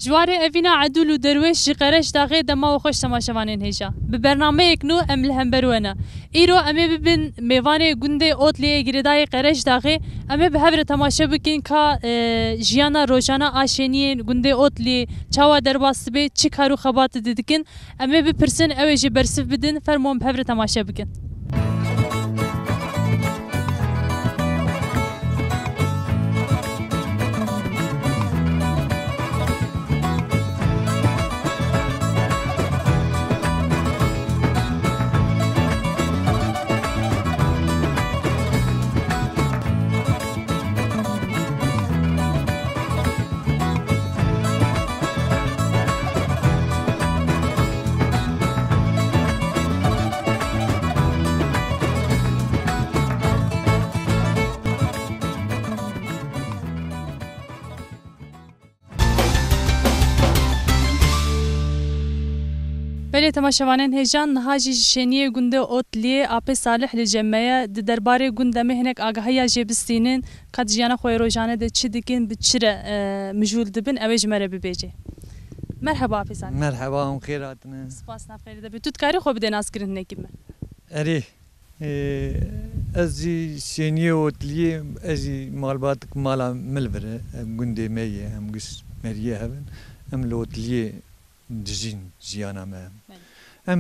جواری اوینا عدول و درویش جی قرش داغی دما و خوش تماشاوانین هیجا به برنامه اکنو ام لهمبرونا ایرو امی ببین میوان گنده اوتلی گریدای قرش داغی امی به هفر تماشا بکن که جیانا روزانه آشینی گنده اوتلی چاوا درباست به چی کارو خبات دیدکن امی به پرسن اوجی برسف بدن فرمون به هفر تماشا بکن. بله تماشاوانین هیجان نهاجی شنیه گنده اوتلی آب صالح لجمعه درباره گنده مهنک آگاهی جبستینن قد جیانا خوی روزانه ده چی دکن بچره مجول دبن اوج مره ببیجه. مرحبا آب صالح. مرحبا ام خیراتنا. سپاس نخیری ده بیتوت کاری خوب ده ناس کردن نکیم. اری از شنیه اوتلی از مالبات مالا ملبره گنده میه هم گس مریه هبن هم لوتلی دجین جیانا ما هم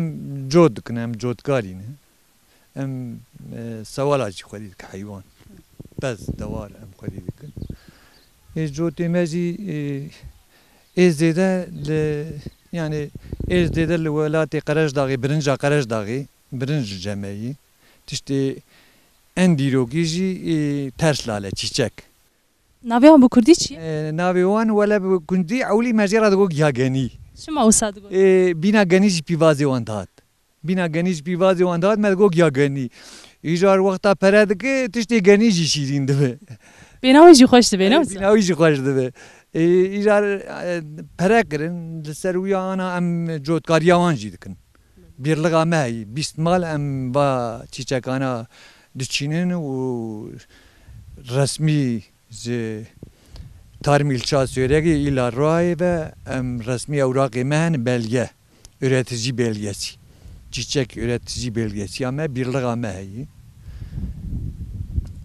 جود کنه هم جودکارینه هم سوالاتی خودی که حیوان بس دوار هم خودی کن جود ماجی ازده يعني ازده الولات قرش داغي برنجا قرش داغي برنج جمعي تشتي انديروگيجي ترس لاله چيچك ناويان بكردي چي ناويان ولا بكردي اولي مجرد گو ياگني شما اوساد گو بينا گنيج بيوازي واندات بينا گنيج بيوازي واندات مدگو ياگني ايجار وقتا پرد که تشتي گنيجي شيرين دبه بيناويجي خوش دبه نوسا بيناويجي خوش دبه ایجار پره کرن لسرویا آنا ام جودکاری آوان جیدکن بیرلگا مهی بیست مال ام با چیچکانا دچینن و رسمی ز tarım çağrısı ila raya ve resmi evrakı mehen belge üretici belgesi çiçek üretici belgesi ama birliğe mehi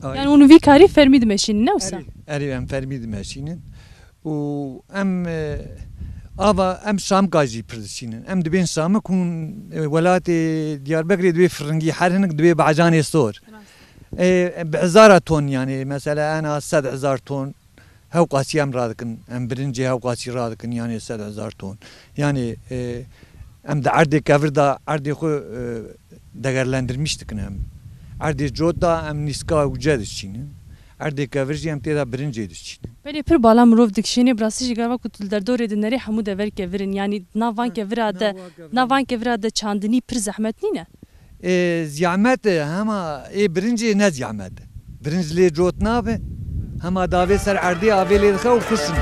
yani onu bir kari fermi demeşin ne olsa em fermi demeşinin و ام آوا ام شام کاجی پردشینن ام دبین شام کن ولات دیاربکر دوی فرنگی حرنک دوی بعجان صور بعزارة طن يعني مثلا أنا 7,000 طن هاو قاسي أم رادكن أم برنجي هاو قاسي رادكن يعني 7,000 طن يعني أم دا عردي كفر دا عردي خو دقرلندرمشتكن أم عردي جود دا أم نسكا وجادشينن عردی کاورجی هم تیدا برنجی داشتیم. ولی پر بالا مروف دکشینی براسیج گروا کتول در دوره دنری همو دور کورن یعنی ناوان کورا چاندنی پر زحمت نینه. زحمت هما برنجی نه زحمت. برنج لی جوت نابه هما داوی سر عردی آوی لی دخو خوشن.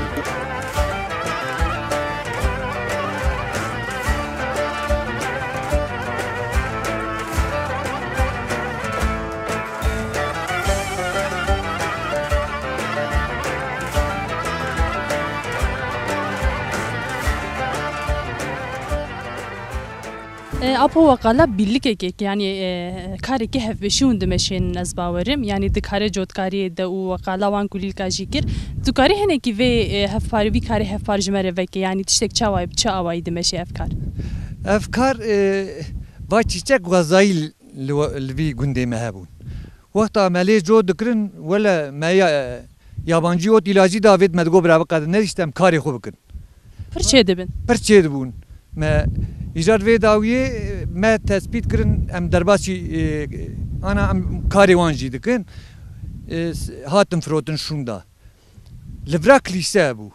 أبو وقالا بيلك يعني كاري كهف بشون دمشين نزباورم يعني دكاري جود كاري دا وقالا وان كليل كاجيكر دكاري هنا كي في هف باري بي كاري هف بار جمرة فيك يعني تشتك تشاواي بتشاواي دمشي أفكار واتشتك غزايل اللي جندي مهابون وقتها مالي جود دكرن ولا ما يابانجي وت إلاجي دافيد ما تقول برا بقدر نريستم كاري خو بكن برشة دبن ما إيجاد في داوية ما تثبيت كرن أم درباسي أنا أم كاري وانجي دكن هاتم فروتن شوندا لفرا كليسابو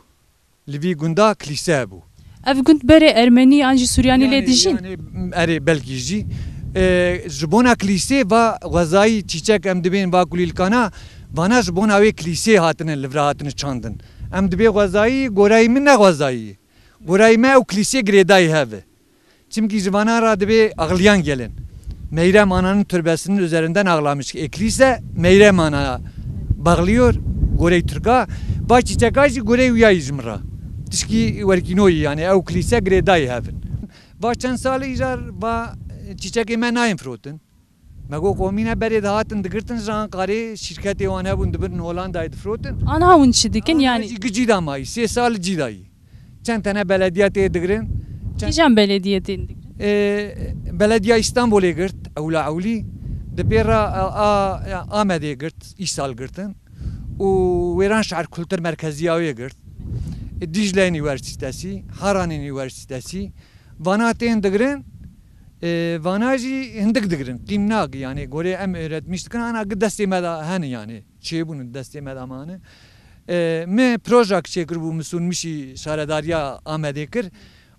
لفي جندا كليسابو أف كنت بري أرمني أنجي سورياني يعني لديجين يعني أري بلكيجي جبونا كليسي با غزاي تشيك أم دبين با كلي الكانا وانا جبونا وي كليسي هاتن لفرا هاتن چاندن أم دبي غزاي غوراي منا غزاي غوراي ما و كليسي غريداي هذا Çünkü civanara debe ağlayan gelin. Meyrem Ana'nın türbesinin üzerinden ağlamış. Ekliyse Meyrem Ana bağlıyor. Gorey Türk'a. Baş çiçekacı gorey uyayıcımra. tişki werkinoyi yani ew kilîse girêdayê hevin. Va çend salê jar va çîçekê me nayên firotin. Me got komîne berê dihatin digirtin ji Ankarê şîrketê wan hebûn dibin Holandayê difirotin. Ana hûn çi dikin yani? Gicî da mayî 3 sal cî dayî. Çend tane belediye tê digirin. Kîjan belediyê tên dikin? Belediya İstanbul'ê girt ewla ewlî di pêra Amedê girt îsal girtin û wêran şehir kultur merkeziya wê girt. Dicle Üniversitesi, Haran Üniversitesi, Vana tên digirin, Vana jî hindik digirin, qîm nagî yani gorê em öğretmiş dikin ana destê me da hene yani çêbûn destê me da mane. Me projek çêkir bû misûnmişî şaredariya Amedê kir,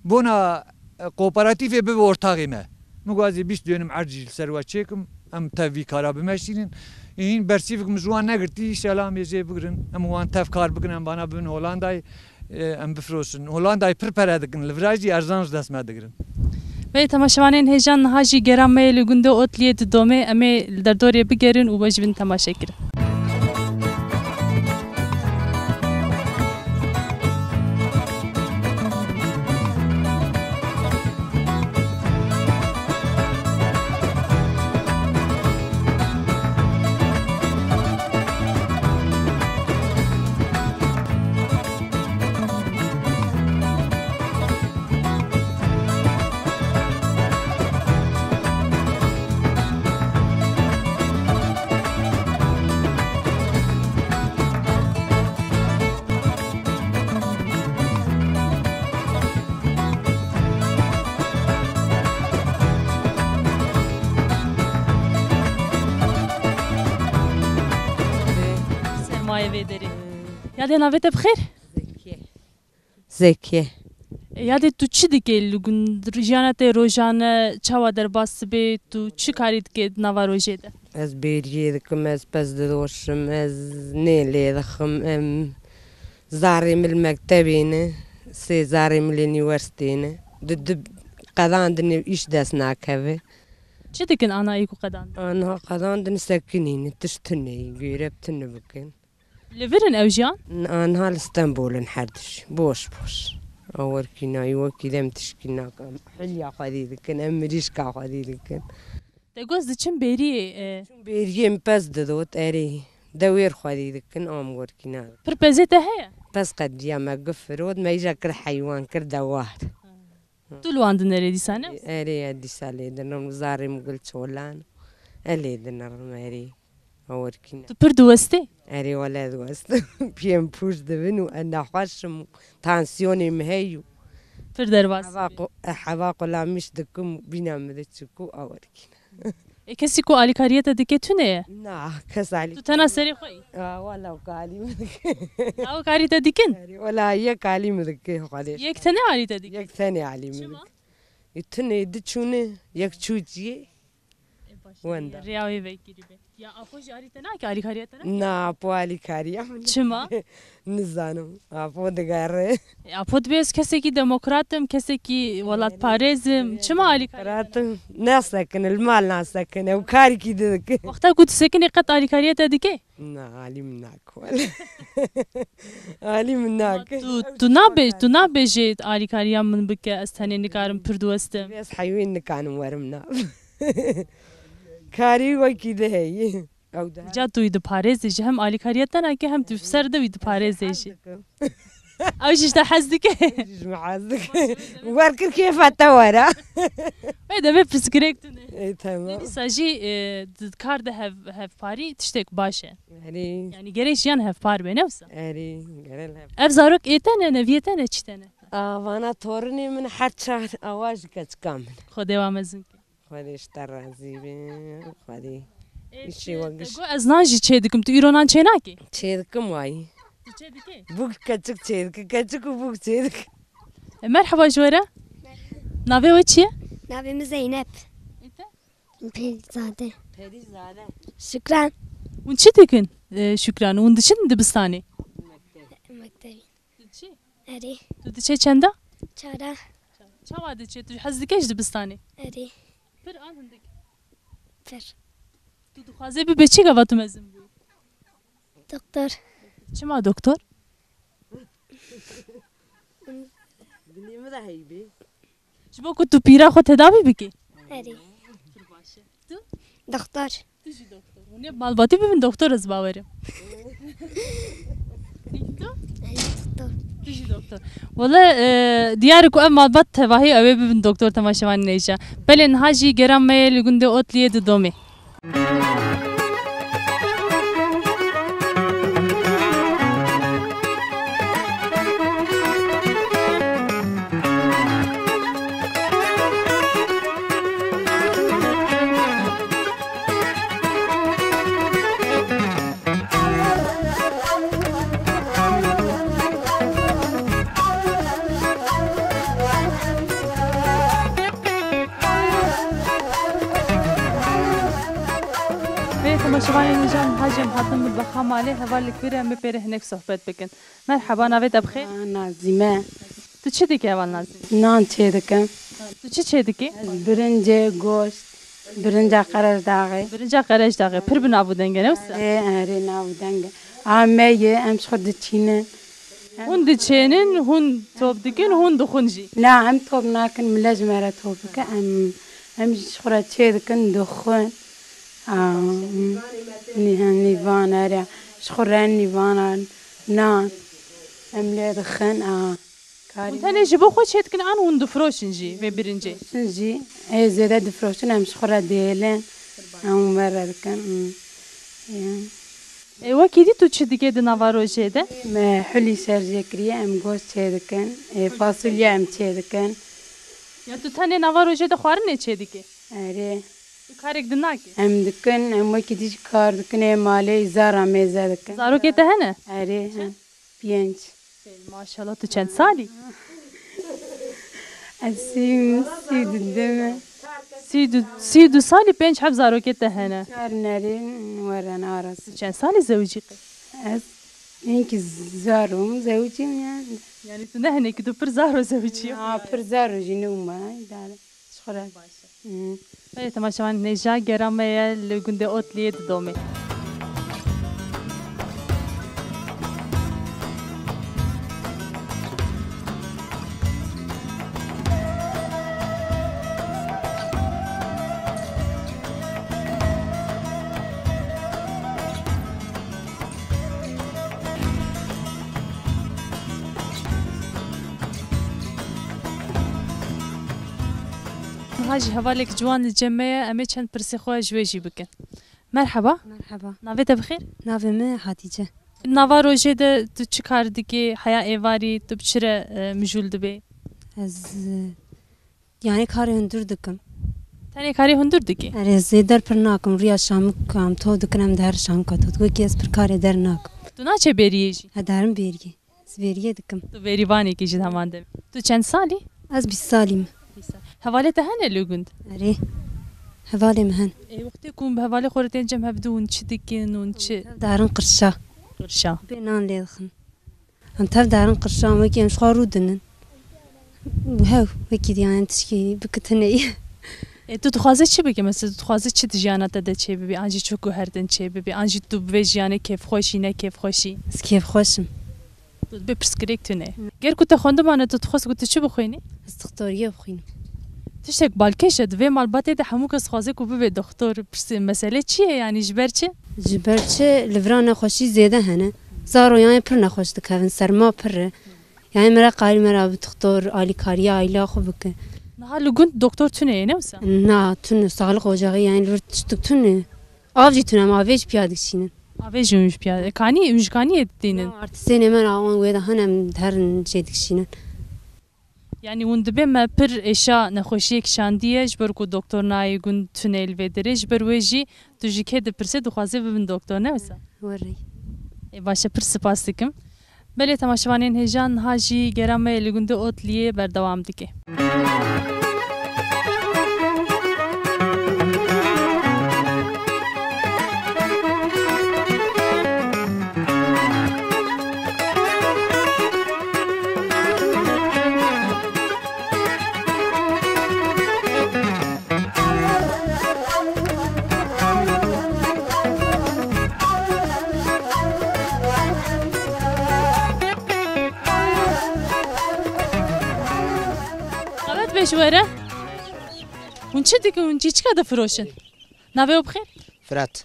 bona kooperatifê bibe ortaxê me. Mugazî 20 dönüm ercî li ser we çêkim, em tevî kara bimeşînin. Hîn bersîvek ji wan negirtî selamê jê bigirin, em wan tev kar bikin em bana bibin Holandayê em bifroşin. Holandayê pir pere dikin, li vir jî erzan ji dest me digirin. Ve temaşevanên hêjan niha jî geranmeyê li gundê Otliyê didome em ê li derdorê bigerin û we jî bin temaşe kirin. Sermaye ve deri. Yadê navê te bi xêr? Zekiye. Yadê tu çi dike li gund jiyana te rojane çawa derbas bê tu çi karî dike di nava rojê de? Ez bêriyê dikim, ez pez didoşim, ez nê lê dixim, em zarê min li mektebê ne, sê zarê min li üniversiteyê ne. Di qedandinê îş dest nakeve. Çi dikin anayî ku qedan? Anha qedandin sekinîne, tiştinê, gêreptinê bikin. Li virin ew jiyan? Anha li Stenbolin herdiş, boş boş. Awerkînayî wekî dem tişkî nakim. Hilya xwedî dikin, em mirîşka xwedî dikin. Te goz diçin beriyê Bêriyê min pez didot erê. Dewêr xwedî dikin, am werkîna. pir pezê te heye? Pez qediya me gifirot, me îja kir heywan kir dewar. Tu li wan dinerê dîsane? Erê dîsa lê dinim, zarê min gul çolan. Elê dinirim erê. Werkîna. Tu pir diwestî? Erê wele diwest. Piyên pûj dibin û enda xweşim, tansiyonê min heye û Pir derbas. heva qulamîş dikim, bîna min diçik û a werkîna. Kesî ku alîkariye te dike tu ne ye? Na, kes alî. Tu tena serê xwe yî? Wela wek alî min dike. Ew karî te dikin? Wela yek alî min dike xwedê. Yek tene alî te dikin? Yek tenê alî min dike. Tunê diçûne, yek çûçiyê. Wenda. Riya wê vekirî be. Ya apo jî alî te nake alîkariye te ne? Na, po alîkariya min. Çima? Nizanim. Apo digere. Apo dibês kesekî demokratim, kesekî welatparêzim. Çima alîkariye? Ratim nasekin, il mal nasekin. Ew karîkî dike. Wexta ku tu sekinî qet alîkariye te dike? Na, alî min nak wele. Alî min nak. Tu nabêjî alîkariya min bike ez tenê nikarim pir diwestim. Ez heyvên nikanim werim na. Karî wekî de heye. Ca tu yî diparêzî jî hem alîkariye te nake hem tu ser de wî diparêzê jî. Ew jî ji te hez dike? Werkir kêfa te were. Wê divê pirsgirêk tune. Tamam. Dîsa jî kar de hevparî tiştek baş e. Erê. Yani gerek jiyan hevpar be newsa. Erê. Gerel hev. Ev zarok êtene neviyê te ne çi te ne? Vana torunê min her çar awa ji keçika min. Xwe dewa mezin ke. Xwedê ji te razî be. Xwedê. İşi wagiş. Go ez nan jî çê dikim tu îro nan çê nakî? Çê dikim wayî. Tu çê dikî? Bûk keçik çê dike. Keçik û bûk çê dike. Merhaba ji were. Navê we çi ye? Navê min Zeynep. Pêrizade. Perîzade. Şükran. Hûn çi dikin? Şükran hûn diçin dibistanê? Mektebî. Diçî? Erê. Tu diçe çenda? Çara. Çawa diçe tu hez dike ji dibistanê? Erê. Pir an hindik. Pir. Tu dixwazê bibe çi gava tu mezin bû? Doktor. Çima doktor? Dinleme de heybi. ji bo ku tu pîra xwe tedavî bikî اری دختر hûn ê malbatî bibin doktor ez bawerim دختر Tu jî doktor wala diyar ku ev malbat tevahî ew ê bibin doktor temaşevanên hêja belê niha jî geran me yê li gundê Otliyê di domê تماشاوانên hêja niha jî em hatin bilbexa malê hevalek vêrê em ê pêrê hinek sohbet bikin merheba navê te bixêr Nazime tu çi dikî heval nazî nan çê dikim tu çi çê dikî birincê goşt birinca qereş daxê birinca qereş daxê pir bi navû denge ne wisa erê nav denge ameyê em ji xwe diçînin hûn diçênin hûn top dikin hûn dixwin jî na em top nakin mile ji me re top bike em ji xwe re çê dikin dixwin nîvan erê ji xwe re nîvanan nan em lê dixin hûn tenê ji bo xwe çê dikin an hûn difroşin jî vê birincê jî ê zêde difroşin em ji xwe re dêlin em me re dikin wekî dî tu çi dikê di nava rojê de me hulî şerjê kiriye em goş çê dikin fasulye em çê dikin ya tu tenê nava rojê de xwarinê çê dikî erê tu karek din nakî em dikin em wekî dî jî kar dikin ê malê zara mêze dikin zarokê te hene erê pênc maşallah tu çend salî ez sî didime sî du salî pênc hev zarokê te hene çar nerê were naras tu çend salî zewicî qî ez hinkî zarom zewcîm yani yani tu ne henekî tu pir zaro zewicî pir zaro jî nûma idare ji xwe re Belê temaşevanên hêja geran me ye li gundê Otliyê di domê niha jî hevalek ciwan li cem me ye em ê çend pirsê xwe ji wê jî bikin merheba مرحبا navê te bixêr ناوی من حتیجه nava rojê de tu çi kar dikî heya êvarî tu bi çi re mijûl dibê از یعنی کاری هندور دکم tenê karê hundir dikî اره زیدر پر ناکم ریا شام کام تو دکنم در شام کاتو تو کی از پر کاری در ناکم tu naçe beriyê jî هدارم بیرگی از بیرگی dikkim tu berîvanekî jî heman de tu çend salî از 20 سالیم hevalê te hene li gund اره حوالی مهن wextê ku bi hevalê xwe re tên cem hevdû hûn çi dikin hûn çi دارن قرشا qirşa بینان لیدخن هم تف دارن قرشا وکی هم شخارو دنن هاو وکی دیان تشکی بکتنی tu dixwaze çi bike mesela tu dixwaze çi di jiyana te de çê bibî an jî çok herdin çê bibî an jî tu bi vê jiyanê kêfxweşî ne kêfxweşî از کیف خوشم tu bê pirsgirêk tune ger ku te xwendimane tu dixwaz ku tu çi bixwînî از دکتوریه بخوینم tiştek balkêş e divê malbatê de hemû kes xwaze ku bibe doktor pirsê mesele çi ye yani ji ber çi جبرچه لوران خوشی زیاده هنه زارو یعنی پر نخوش دکن سرما پره یعنی مرا قاری مرا به دکتر عالی کاری عایلا خوب که niha li gund doktor tune ye ne wisa نه تون سالق ocağı yani lur tutuk tunu avcı tunu ama avcı piyadik şinin avê jî hûn ji piyade kanî hûn ji kanî dînin artısene hemen ağın ve de hanem derin şeydik şinin yani hûn dibe me pir êşa nexweşiyek şandiye ji ber ku doktor nayê gund tune li vê derê ji ber wê jî tu ji kê dipirsê dixwaze bibin doktor ne wisa وري baş pir spas dikim belê temaşevanên hêja niha jî geran me li gundê Otliyê berdewam dike جواره اون چه دیگه اون چی چقدر فروشن نوه بخیر فرات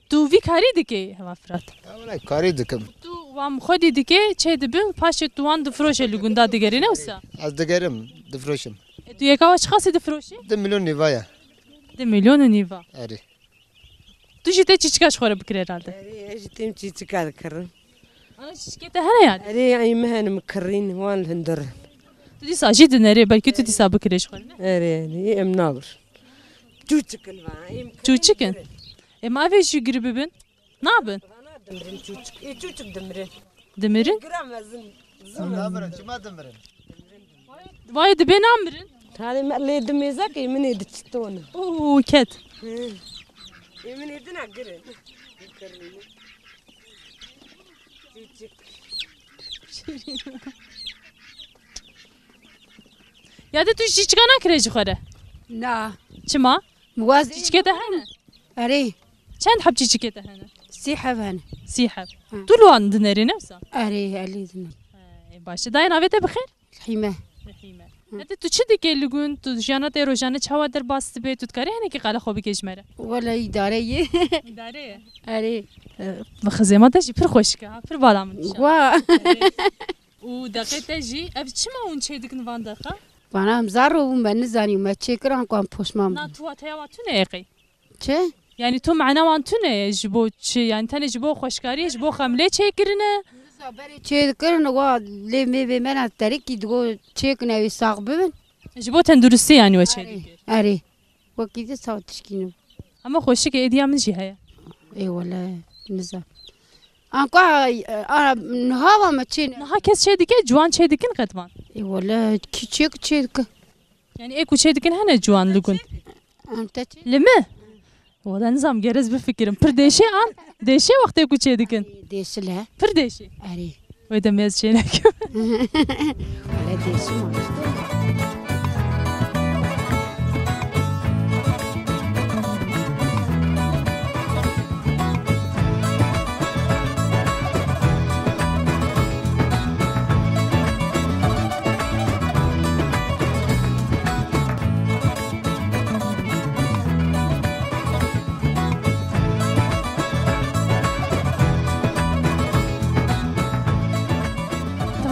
تو وی کاری دیگه هوا فرات والله كاري دكم تو وام خودی دیگه چه دبن پاش تو وان دفروشه لگوندا دیگری نه وسا از دقرم دفروشم تو یکا چه خاصی دفروشی 2 مليون نيفايا 2 میلیون نیوا اري تو جیت چی چکاش خوره بکره herhalde جتيم تيتك هذا كرن ana şirkete hene yani أري أي مهن مكرين وان الهندر tu disa jid nere belki tu disa bikire خوره أري أري أم نابر جوتك الفا çuçikin ma ve şu gribi bin ne yapın دمرين جوتك إيه جوتك دمرين demirin جرام زن دمرن ما دمرن vay de ben amrin هذه ما اللي دميزك من يدتشتون oo ket من يدنا قرن ya de tu hiç çıkana kireci خوره لا çima موازي çiçkete hene أري çend hap çiçkete hene سيحة هنا sihab tu luan dineri ne vsa أري ألي زنا başı dayın avete bixir الحمى hadi tu çi dike lugun tu jana te rojane çawa der bastı be tu kare hene ki qala xobi kejmere ولا إدارية idare أري خزيمه te jî pir xoş ka pir bala min وا u daqete jî ev çima un çeydikin van daqa وأنا مزارو وما نزاني وما تشكر عن قام بوش مام na tu ataya wa tu ne yaqi شيء yani tu معنا wan tu ne ji bo çi yani tane ji bo xoşkari ji bo xamle çekirine شيء كرنا وا لي مي بي منا تريكي دو تشيك ناوي ساق ببن ji bo tendurusti yani ve çedik أري وكيد صوت تشكينو ama xoşik ediya min jî heye إيه ولا نزا أنكوا أنا نهاوا ما تشين naha kes çedike juan çedikin qetman إيه ولا كي تشيك تشيك yani ek u çedikin hene juan lugun أنت تشي limi ولا نظام gerez bir fikrim pir deşe an deşe vakti ek u çedikin ديش لها pir deşe أري ve de mez çenek ولا ديش ما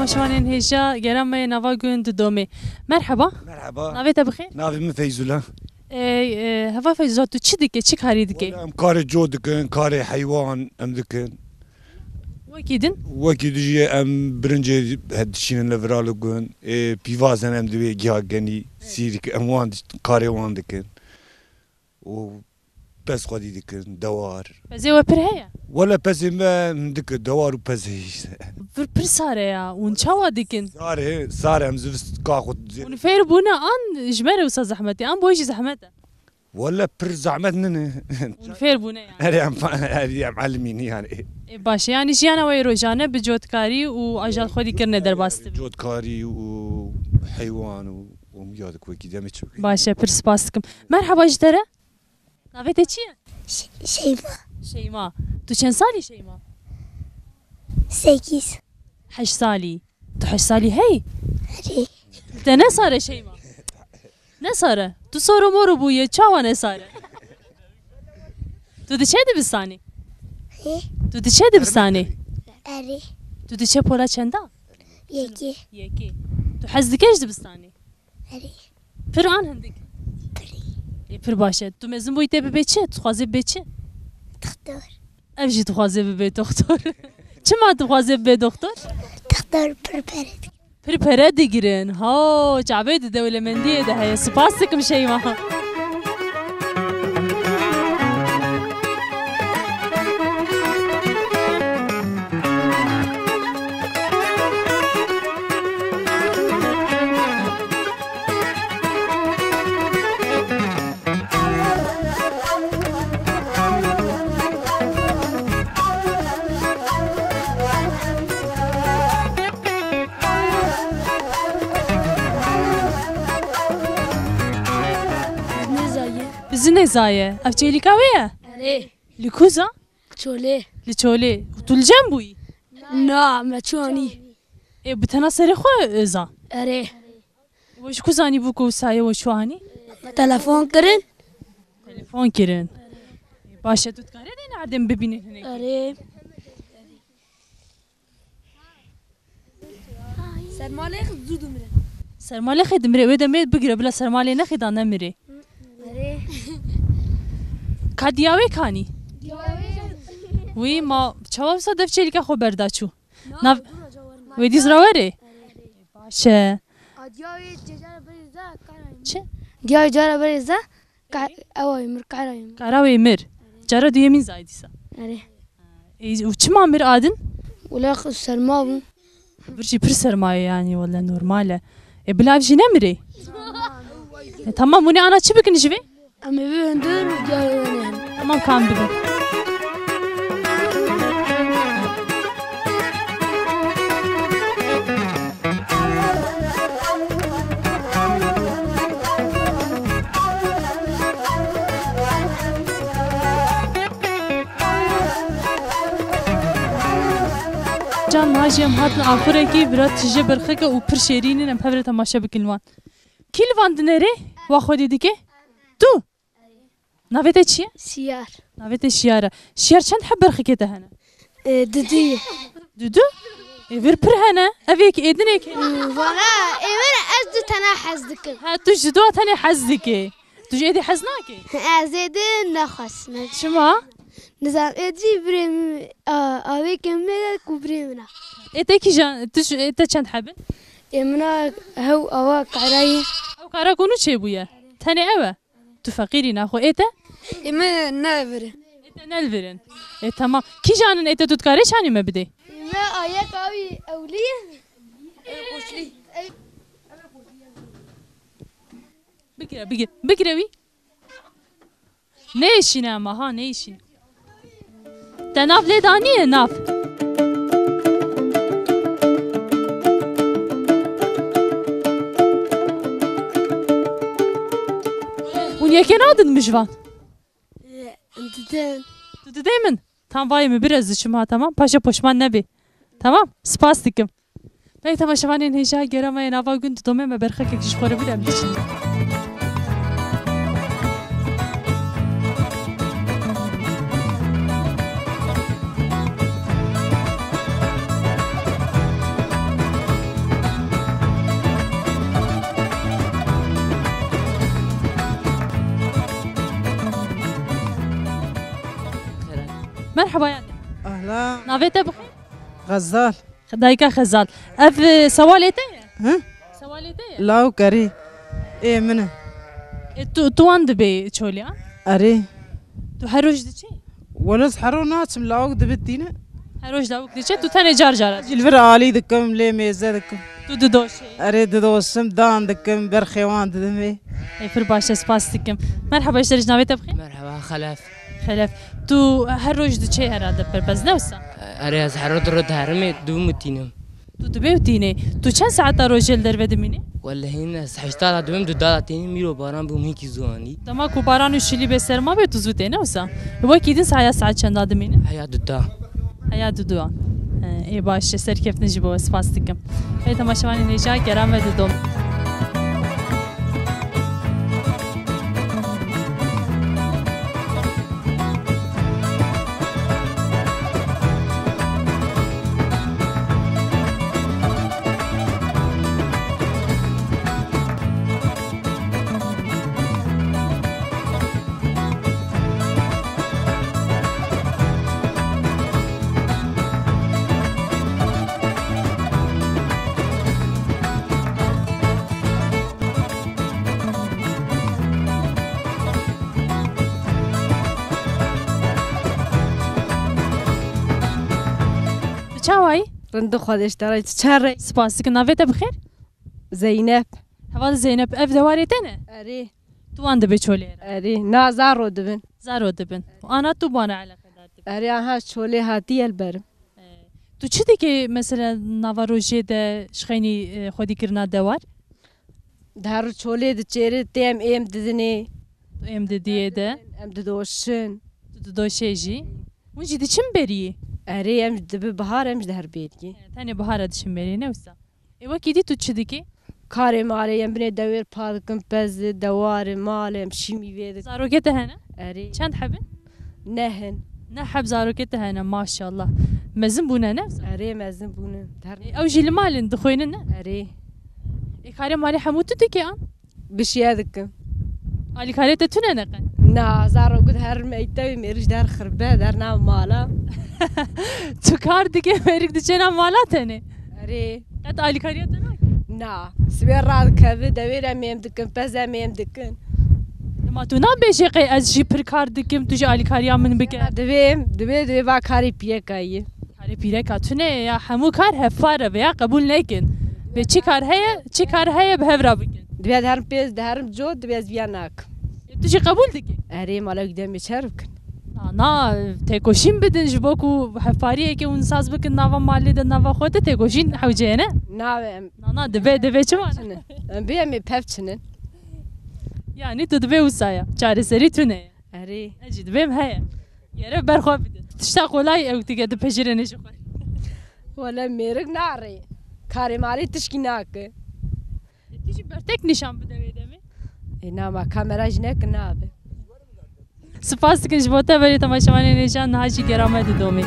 تماشوانين هيجا جرام نافا جوند دومي مرحبا مرحبا نافيتا بخير نافي من فيزولا هوا فيزات تو چی دیگه چی کاری دیگه ام كاري جو دكن كاري حيوان ام دكن وکیدن وكي دجي ام برنجي هدشين لفرالو كون بيفازن ام دوي جاغني سيرك ام وان كاري وان دكن و بس قدي دكن دوار بزی و پر هيا ولا بس ما دك دوار وبس پر ساره یا اون چاوا دیگن صار ام زفت كاخد اون فير بونا ان جمره وسا زحمتي ان بويجي زحمته ولا بر زعمتنا اون فير بونا يعني هذه معلمين يعني باشه يعني جيانا وي روجانه بجودكاري و اجال خودي كرنه در باست جودكاري وحيوان وميادك وكي دمتشو باشه پر سپاسكم مرحبا جدره نافيتا چیه شيماء شيماء تو چند سالی شيماء 8 8 سالی تو 8 سالی هی أري ده نه ساره شيماء نه ساره تو سورو مورو بويه چاوا نه ساره تو ده چه دبستانی إيه تو ده چه دبستانی أري تو ده چه پولا چندا يجي یکی تو حزدکش دبستانی أري پر آن هندک پر باشه تو مزن بویته به چه تو خوازه به چه دكتور افجی تو خوازه به دکتر چه ما تو خوازه به دکتر دكتور بربرد پر پره دیگرن ها جعبه دولمندیه ده هی سپاسکم شیماء نزايا بزنه زایه افچه لیکاویه أري لیکوزا شولي لیچوله تو الجنبوی نعم ماتشوني بتنا سری خو ازا أري وش كوزاني بوكو سايا وشواني تلفون كرن تلفون كيرن باشا تتكاري دين عدم ببيني هناك اره سرمالخ زود مره سرمالي خي دمري ودا ميد بقرا بلا سرمالي نخي دا نمري اره كادياوي كاني وي ما چاوام صدف چلیکا خو برداچو ناو ویدی زراوره باشه دیاوی ججار بریزا کارای چه دیاوی جارا بریزا اوای مر کارای قراوي مر جرى ديمين زايديسا اره وچما مر ادن ولا سرما بو برشي بر سرمايه يعني ولا نورماله بلا جي نمري تمام وني انا چي بكن جوي اما بندر دیاوی ونه تمام كان ببن جان هاجم هاتن آخره کی برات تجه برخه که او پر شیرینین ام پبر تماشا بکنوان کی لوان دنره وا خودی دیگه تو نویته چیه سیار نویته شیاره شیار چند حب برخه که دهنه ددی دودو ویر پر هنه اوی که ایدنه که وانا ایمن از دو تنها حزدکم ها تو جدو تنه حزدی که تو جدی حزنا که ازیده نخواست شما نظام ادی بریم آوی کمیل کو بریمنا ایتا کی جان تو ایتا چند حبن ایمنا هو آوا کارای او کارا کنو چه بویا تنه اوه تو فقیری نخو ایتا ایمن نبره ایتا نلورن تمام کی جانن ایتا تو کاری چانی مبده ایمن آیا کاوی اولیه خوشلی بگیره وی نیشینه اما ها نیشینه ده ناف لیدانیه ناف اون یکی نادن مجوان دیدن تو من tam vayımı biraz içim ha tamam paşa poşman nebi tamam spas dikim belki tamam şavanın heja geramaya nava gün tutome me berxa ke kiş xore bilem için مرحبا يعني أهلا نافيتا بخير غزال دايكا خزال اف سواليتي ها سواليتي لاو كري إيه منه تو عند بي تشولي أري تو هروج دشي ولز حرونات ملاوك دبتينا هروج داوك دشي تو تاني جار جار جلفر عالي دكم لي ميزة دكم تو ددوشي أري ددوسم دان دكم برخيوان ددمي اي فر باشا سباستيكم مرحبا اشتريج نافيتا بخير مرحبا خلاف خلاف تو هروج دشي هرادا بربز نوسا أري از حرود رد هرمي دومتينم تو دبي وتيني تو چند ساعت روجل در ودميني ولا هنا سحشتا دوم دالاتيني ميرو باران بوم هيك زواني تما کو باران شلی به سرما به تو زوته نوسا و کیدن ساعت چند دادميني حياة دودا حياة دودوان ای باشه سر کیف نجیبو سپاستیکم ای تماشاوانی نجا گرام و دودم چاوی رند خودش دارید چهره سپاس که نویت بخیر زینب حوال زینب اف دواری تنه اری تو اند بچولی اری نا زارو دبن زارو دبن وانا تو بانا علاقه دارد اری آنها چولی هاتی البرم تو چی دیگه مثلا نواروجه ده شخینی خودی کرنا دوار دارو چولی ده چهره تیم ایم ددنی ام دیه ده ام ددوشن دوشه جی ونجی دی چیم بری اری ام دب بهار ام در بیری تانی بهار دشم بری نوسا ایوا کی دی تو چی دیگه Karê malê em binê dewêr pa dikim pez dewarê malê em şîmî vê dikim. Zarokê te hene? Erê. Çend hebin? Nehin. Ne heb zarokê te hene maşallah. Mezin bûne ne? Erê mezin bûne. Ew jî li malên dixwînin ne? Erê. Karê malê hemû tu dike an? Bişiye dikim. Alîkarê te tu ne neqe? Na zarokê her mektebê mêrij der xirbe der nav mala. Tu kar dike mêrik diçêna mala tenê. Erê. Qet alîkariya te nake? Na. Sibê radikeve devêr em êm dikin pez em êm dikin. Ma tu nabêjê qey ez jî pir kar dikim tu jî alîkariya min bike. Divê va karê piyekayî. Karê pîreka tu ne ya hemû kar hevfare be ya qebûl nekin. Ve çi kar heye bi hev re bikin. Divê herim pêz deherim cot divê ez viya nakim. Tu jî qebûl dikî? Erê mala gidemê çer bikin. Na têkoşîn bidin ji bo ku hevpariyekê hûn saz bikin nava malê de nava xwe de têkoşîn hewceyê ne? Navê em. Na divê çi wane? Em bê em ê pevçinin. Yani tu divê wisa ya çareserî tu ne ye? Erê. Ez jî divêm heye. Yere berxwe bidin. Tişta qolayî ew dige dipejirîne ji xwe. Wala mêrik narê. Karê malê tişkî nake. Tu jî bertek nîşan bide wê demê. Nama kamera jî nekin nabe. Spas dikin ji bo te berê temaşevanê nêjan niha jî gerame didomê.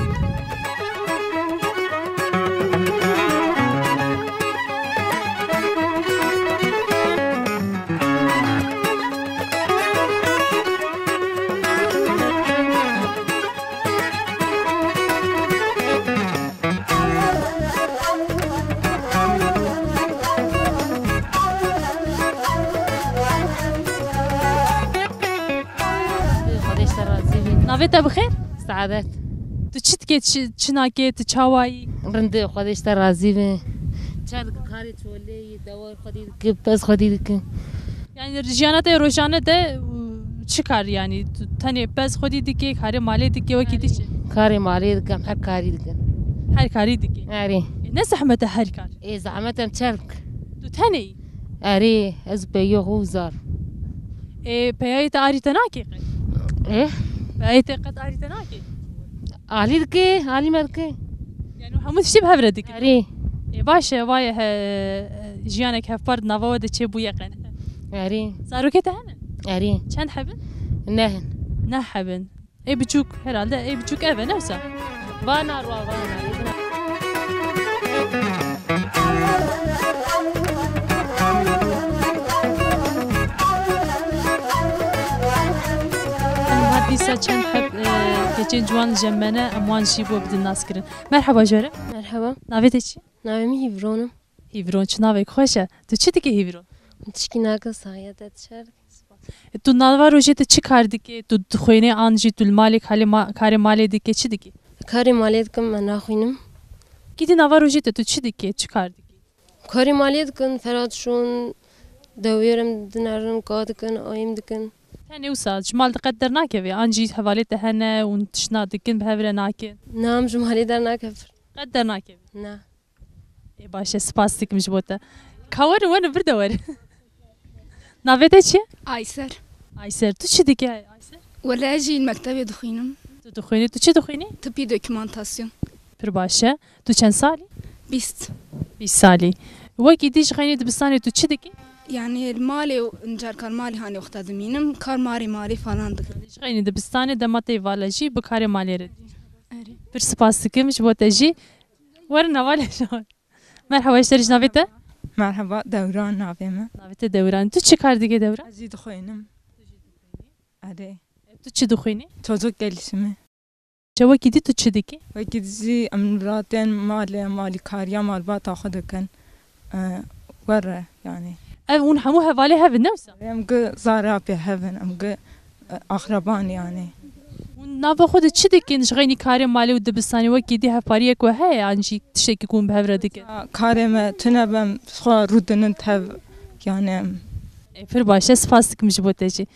Navê te bixêr? سعادت Tu çi dikê çi nakê tu çawayî? رندي خديش ترى عزيزي شارك كاري تولي دوا خديد كيف بس خديد كيف Yani jiyana te rojane de çi kar yani tenê bez xwedî dikê karê malê dikê wekî dîçe. كاري مالي كم هر كاري دكن Her karî dikê. أري Ne zehmet e her kar. إيه زعمتهم شارك Tu tenê. أري أز بيو غوزار Peyayê te arî te nakê qet. إيه Peyayê te qet arî te nakê. علي دكي علي ما دكي Yani hemû tiştî bi hev re dikin. أري Baş e vay jiyanek hevpar di nava we de çêbûye qene. أري Zarokê te hene? أري Çend hebin? نهن Ne hebin? Biçûk herhalde biçûk ev e ne wisa? وانا روا وانا Dîsa çend heb keçên ciwan li jemmene em wan jî bo bidin nas kirin. Merheba jere. Merhaba. Navê te çi? Navê min Hîvronum. Hîvron çi navê xweş e. Tu çi dikê Hîvron? Tişkî nake sayê te dişer. Tu nava rojê te çi kar dikê? Tu dixwênê an jî tu li malê karê malê dikê çi dikê? Karê malê dikim me naxwînim. Gîdî nava rojê te tu çi dikê? Çi kar dikê? Karê malê dikin, ferhat şûn, dewêrim dinerin, ka dikin, ayêm dikin. Tenê wisa ji mal diqet dernakevê an jî hevalê te hene û tişna dikin bi hev re nakin. Na em ji malê dernakevir. Qet dernakevê. Na. Baş e spas dikim ji bo te. Kawerin wene bir de werin. Navê te çi? Ayser. Ayser tu çi dikê Ayser? Wala jî mektebê dixwînim. Tu dixwînî tu çi dixwînî? Tıbbi dokümantasyon. Pir baş e. Tu çend salî? 20. 20 salî. Wekî dî ji xenî dibistanê tu çi dikî? Yani malê carkar malê hanê wexta dimînim kar marî falan dikim. Ji xenî dibistanê dema tê vala jî bi karê malê re dî. Pir spas dikim ji bo te jî. Werin hevalê şo. Merhaba eşler ji navê te? Merhaba, Devran navê me. Navê te Devran. Tu çi kar dikê Devran? Ez jî dixwînim. Erê. Tu çi dixwînî? Çocuk gelişimi. Wekî dî tu çi dikî? Wekî dizî em ratên malê malîkariya malbata xwe dikin. Were yani. Ev hûn hemû hevalê hevin ne wisa? Em gi zarapê hevin, em gi axreban yani. Hûn nava xwe de çi dikin ji xenî karê malê û dibistanê wekî dî hevpariyek we heye an jî tiştekî ku hûn bi hev re dikin? Karê me tune bem xwe rûdinin tev yani em. Pir baş e spas dikim ji bo te jî.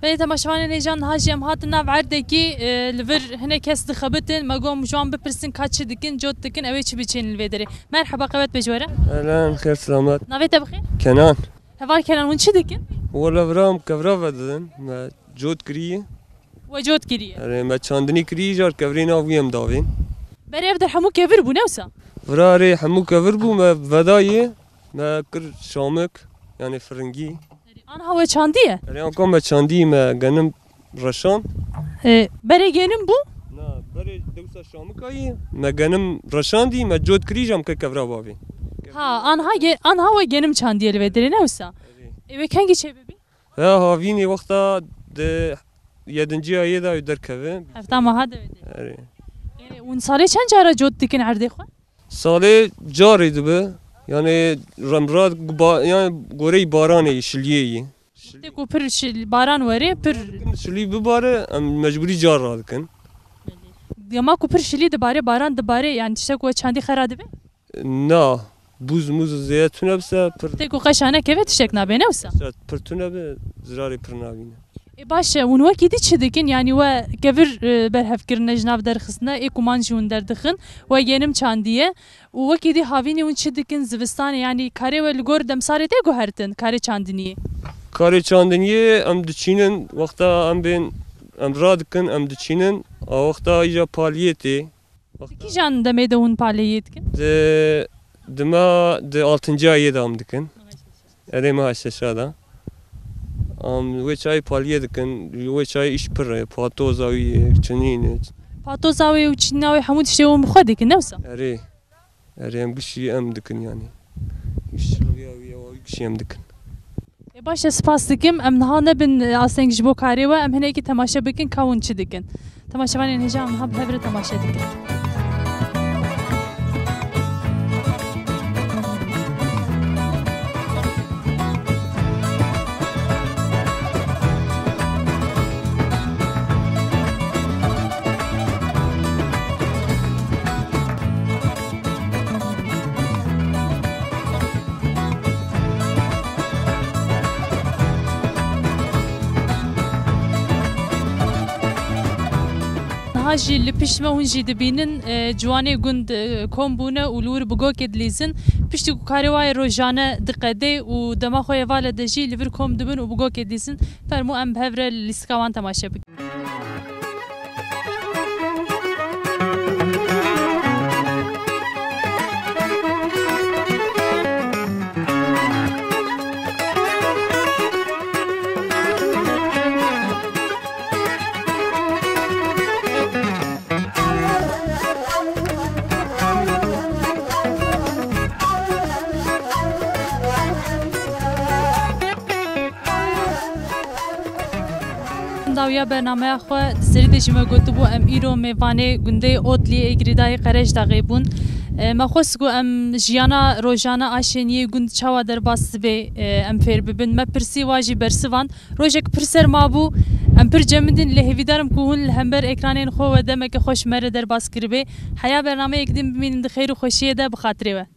Bê temaşevanê nêjan niha jî em hatin nav erdekî li vir hinek kes dixebitin me got ji wan bipirsin ka çi dikin cot dikin ew ê çi biçên li vê derê. Merheba qewet bê ji were. Elan xêr selamet. Navê te bixêr? Kenan. Heval Kenan hûn çi dikin? Wala viram kevra vedin me cot kiriye. We cot kiriye. Me çandinî kirî jar kevrê nav wî em davên. بری در همو کبر بو نوسا فراري همو كفر بو ما فداي ما كر شامك يعني فرنجي آن هوا چاندیه يعني كم ما چاندي ما جنم رشان بری گنم بو نا بري دوسا شامك اي ما جنم رشان دي ما جود كريجم كفرا بابي ها آن هوا گنم چاندیه لی بدری نوسا ای کنگی چه ببی ها هاويني وقتا ده يدنجي اي دا يدر كفن هفته ما هذا بدری اون سالی چند جارا جود دیکن عرضه خو سالی جاری دبه yani ramrad yani gorey baranı şiliyeyi. Tek o pır baran var ya pır. Şili bu bare mecburi car radıkın. Yama ko pır şili de bare baran de bare yani işte ko çandi xaradı be. Na buz muz zeytun bse pır. Tek o qaşana kevet şek na be newsa. Pır tuna be zirari pır navine. باش ون وکی دی چه دکن یعنی و کبر برهفکر نجناف در خسنا اکومان جون در دخن و ینم چاندیه و وکی دی هاوینی ون چه دکن زوستان یعنی کاری و لگور دمساره دی گوهرتن کاری چاندنیه کاری چاندنیه ام دچینن وقتا ام بین ام رادکن ام دچینن وقتا ایجا پالیتی کی جان دمه دون پالیت کن دما د 6. ayı da am dikin erema aşaşada ve çay paliye dikin ve çay iş pır patozavi çinine patozavi uçinavi hamud şey mu xadik nefsa em gişi em dikin yani işliya ve gişi em dikin başa spas dikim em nahane bin aseng jibo kare ve em heneki tamaşa bikin kavun çi dikin tamaşavan hejam hab hebre tamaşa dikin هاجي اللي بيشما ونجي دبينن جواني گوند كومبونه ولور بگو كدليزن بيشتي كاريواي روجانه دقدي ودما خويا والا دجي ليفر كوم دبن وبگو كدليزن فرمو ام بهفره لسكاوان تماشا بك داویا برنامه خو سری دجمه گوتبو ام ایرو میوانه گنده اوتلی اگریدای قرش داغیبون مخصوص گو ام جیانا روجانا آشنیه گند چاوا در باس به ام فیر ببن ما پرسی واجی برسوان روجک پرسر مابو ام پر جمدن لهویدارم کوهن همبر اکرانین خو و دمک خوش مره در باس کربه حیا برنامه اقدیم بمین خیر و خوشیه ده بخاطره و